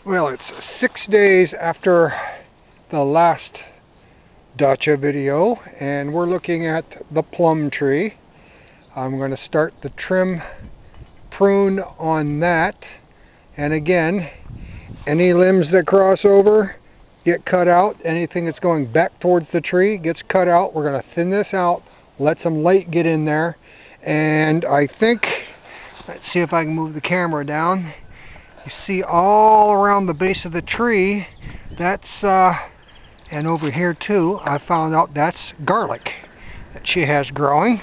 Well, it's 6 days after the last dacha video, and we're looking at the plum tree. I'm going to start the trim prune on that, and again, any limbs that cross over get cut out. Anything that's going back towards the tree gets cut out. We're going to thin this out, let some light get in there, and I think, let's see if I can move the camera down. You see all around the base of the tree, that's, and over here too, I found out that's garlic that she has growing.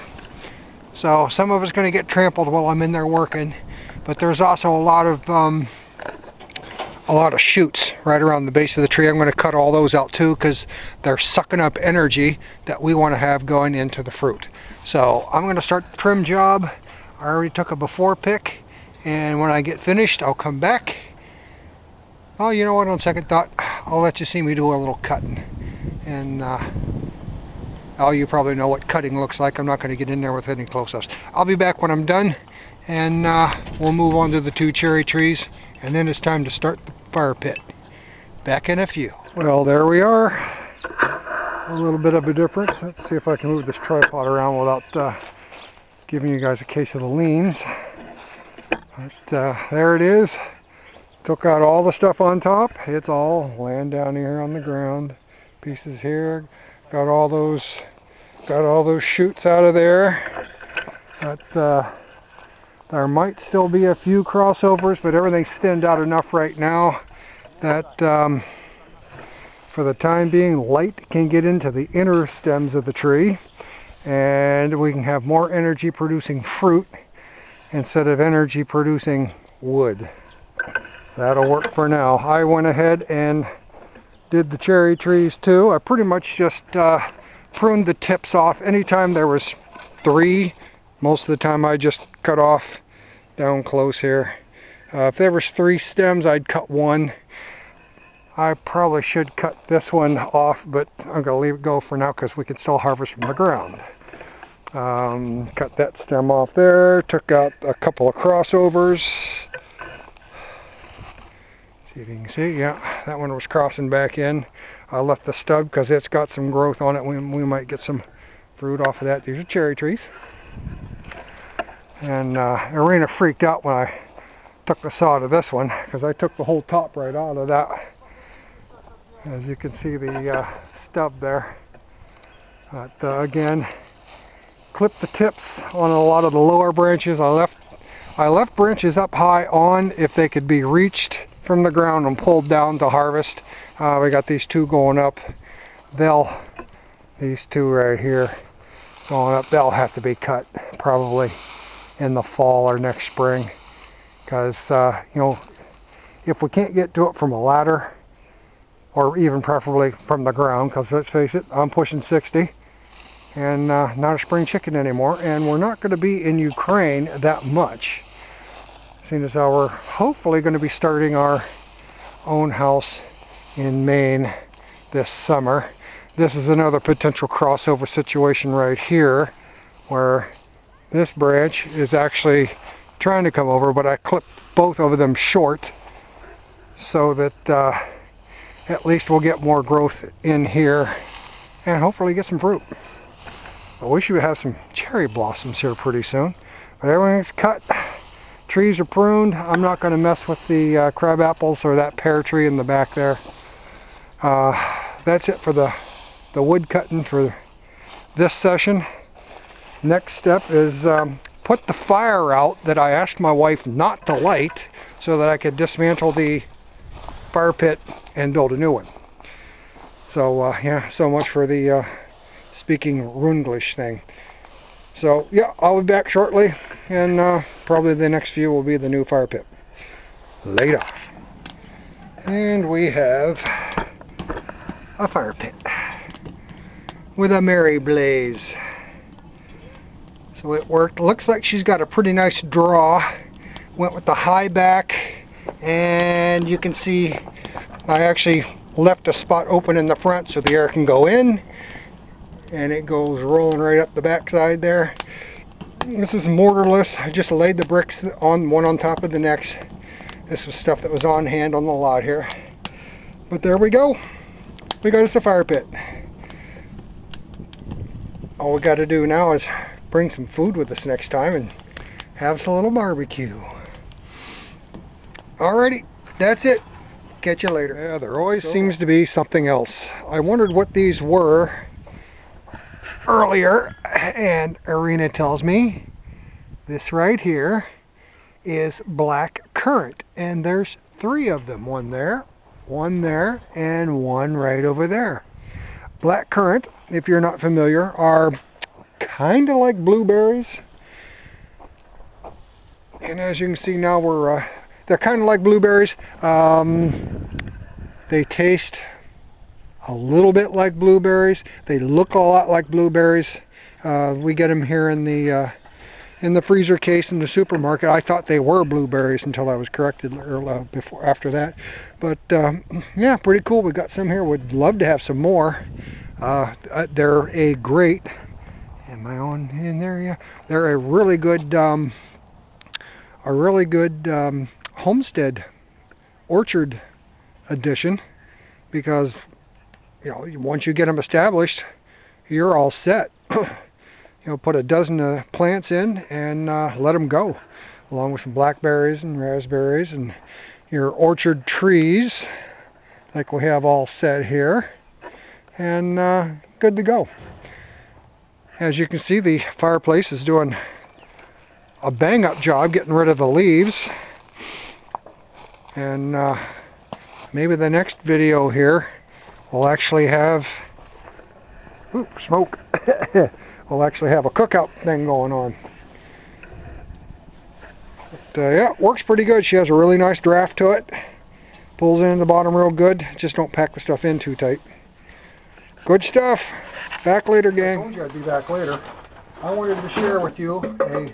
So some of it's going to get trampled while I'm in there working, but there's also a lot of shoots right around the base of the tree. I'm going to cut all those out too, because they're sucking up energy that we want to have going into the fruit. So I'm going to start the trim job. I already took a before pick, and when I get finished I'll come back. Oh, you know what, on second thought, I'll let you see me do a little cutting. And you probably know what cutting looks like. I'm not going to get in there with any close-ups. I'll be back when I'm done, and we'll move on to the 2 cherry trees, and then it's time to start the fire pit. Back in a few. Well, there we are. A little bit of a difference. Let's see if I can move this tripod around without giving you guys a case of the leans. But there it is. Took out all the stuff on top. It's all laying down here on the ground. Pieces here. Got all those shoots out of there. But there might still be a few crossovers, but everything's thinned out enough right now that for the time being, light can get into the inner stems of the tree, and we can have more energy producing fruit instead of energy producing wood. That'll work for now. I went ahead and did the cherry trees too. I pretty much just pruned the tips off. Anytime there was 3, most of the time I just cut off down close here. If there was 3 stems, I'd cut 1. I probably should cut this one off, but I'm going to leave it go for now because we can still harvest from the ground. Cut that stem off there. Took out a couple of crossovers. See if you can see, yeah, that one was crossing back in. I left the stub because it's got some growth on it. We might get some fruit off of that. These are cherry trees. And Arena freaked out when I took the saw to this one, because I took the whole top right out of that. As you can see, the stub there. But again, clip the tips on a lot of the lower branches. I left branches up high on if they could be reached from the ground and pulled down to harvest. We got these 2 going up. These 2 right here going up, they'll have to be cut probably in the fall or next spring, because you know, if we can't get to it from a ladder, or even preferably from the ground, because let's face it, I'm pushing 60 and not a spring chicken anymore, and we're not going to be in Ukraine that much, seeing as how we're hopefully going to be starting our own house in Maine this summer. This is another potential crossover situation right here, where this branch is actually trying to come over, but I clipped both of them short so that at least we'll get more growth in here and hopefully get some fruit. But we should have some cherry blossoms here pretty soon. But everything's cut. Trees are pruned. I'm not going to mess with the crab apples or that pear tree in the back there. That's it for the wood cutting for this session. Next step is put the fire out that I asked my wife not to light, so that I could dismantle the fire pit and build a new one. So yeah, so much for the speaking Runglish thing. So yeah, I'll be back shortly, and probably the next view will be the new fire pit. Later. And we have a fire pit with a merry blaze. So it worked. Looks like she's got a pretty nice draw. Went with the high back, and you can see I actually left a spot open in the front so the air can go in, and it goes rolling right up the back side there. This is mortarless. I just laid the bricks one on top of the next, This was stuff that was on hand on the lot here. But there we go. We got us a fire pit. All we got to do now is bring some food with us next time and have us a little barbecue. Alrighty, that's it. Catch you later. Yeah, there always seems to be something else. I wondered what these were earlier, and Arena tells me this right here is black currant, and there's 3 of them. One there, and one right over there. Black currant, if you're not familiar, are kind of like blueberries. And as you can see now, they're kind of like blueberries. They taste a little bit like blueberries. They look a lot like blueberries. We get them here in the freezer case in the supermarket. I thought they were blueberries until I was corrected after that. But yeah, pretty cool. We got some here. Would love to have some more. They're a great. Am I on in there? Yeah, they're a really good homestead orchard addition, because once you get them established, you're all set. Put a dozen plants in and let them go, along with some blackberries and raspberries and your orchard trees like we have all set here, and good to go. As you can see, the fireplace is doing a bang-up job getting rid of the leaves, and maybe the next video here will actually have smoke. We'll actually have a cookout thing going on. But yeah, it works pretty good. She has a really nice draft to it. Pulls in the bottom real good. Just don't pack the stuff in too tight. Good stuff. Back later, gang. I told you I'd be back later. I wanted to share with you a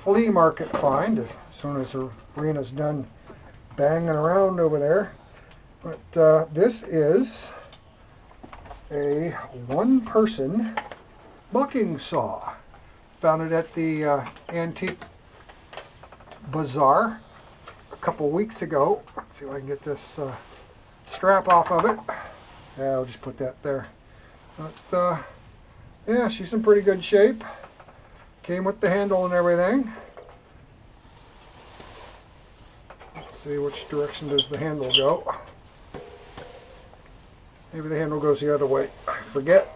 flea market find as soon as Arena's done banging around over there. But this is a one-person bucking saw. Found it at the antique bazaar a couple weeks ago. Let's see if I can get this strap off of it. Yeah, I'll just put that there. But yeah, she's in pretty good shape. Came with the handle and everything. Let's see, which direction does the handle go? Maybe the handle goes the other way. I forget.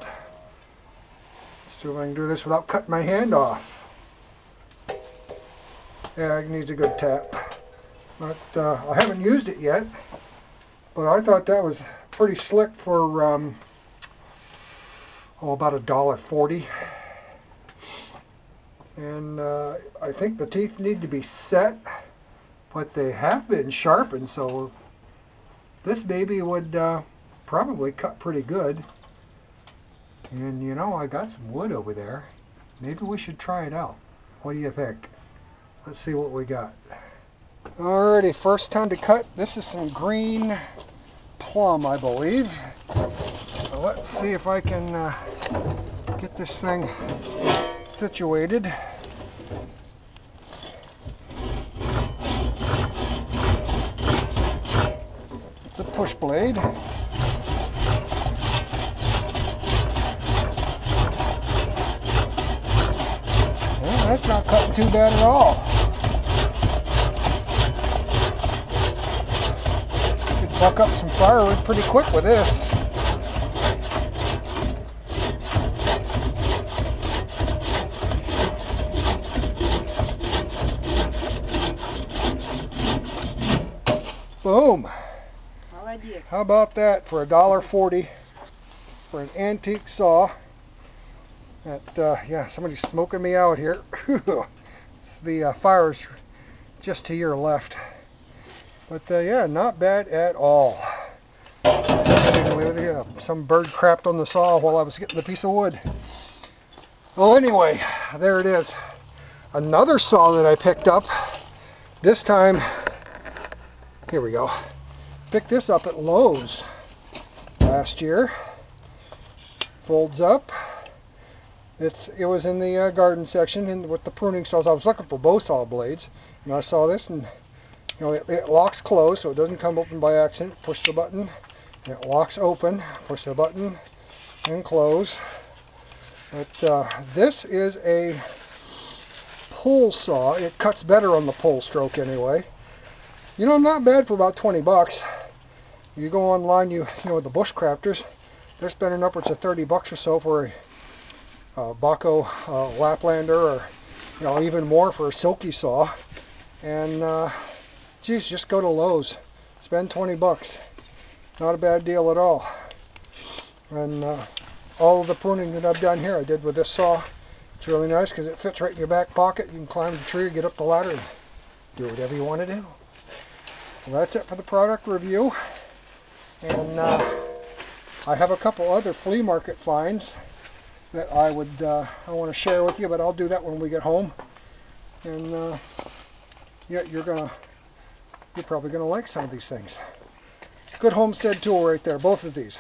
Let's see if I can do this without cutting my hand off. Yeah, it needs a good tap. But I haven't used it yet. But I thought that was pretty slick for about $1.40. And I think the teeth need to be set, but they have been sharpened, so this baby would probably cut pretty good. And I got some wood over there. Maybe we should try it out. What do you think? Let's see what we got. Alrighty, first time to cut. This is some green plum, I believe. So let's see if I can get this thing situated. It's a push blade. Well, that's not cutting too bad at all. Could buck up some firewood pretty quick with this. Boom! How about that for $1.40 for an antique saw? Yeah, somebody's smoking me out here. The fire's just to your left. But yeah, not bad at all. Some bird crapped on the saw while I was getting the piece of wood. Well, anyway, there it is. Another saw that I picked up. This time, here we go. Picked this up at Lowe's last year. Folds up. It was in the garden section and with the pruning saws. I was looking for bow saw blades, and I saw this and You know, it locks closed, so it doesn't come open by accident. Push the button, and it locks open. Push the button, and close. But this is a pull saw. It cuts better on the pull stroke anyway. You know, not bad for about 20 bucks. You go online, you know, the bushcrafters, they're spending upwards of 30 bucks or so for a Baco Laplander, or you know, even more for a silky saw. And geez, just go to Lowe's, spend 20 bucks. Not a bad deal at all. And all of the pruning that I've done here, I did with this saw. It's really nice because it fits right in your back pocket. You can climb the tree, get up the ladder, and do whatever you want to do. Well, that's it for the product review. And I have a couple other flea market finds that I want to share with you, but I'll do that when we get home. And yeah, you're probably gonna like some of these things. Good homestead tool right there, both of these.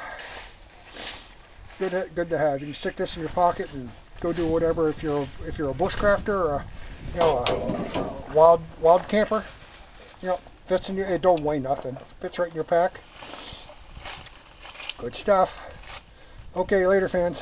Good to have. You can stick this in your pocket and go do whatever. If you're a bushcrafter or you know, a wild camper, you know, fits in your. It don't weigh nothing. Fits right in your pack. Good stuff. Okay, later, fans.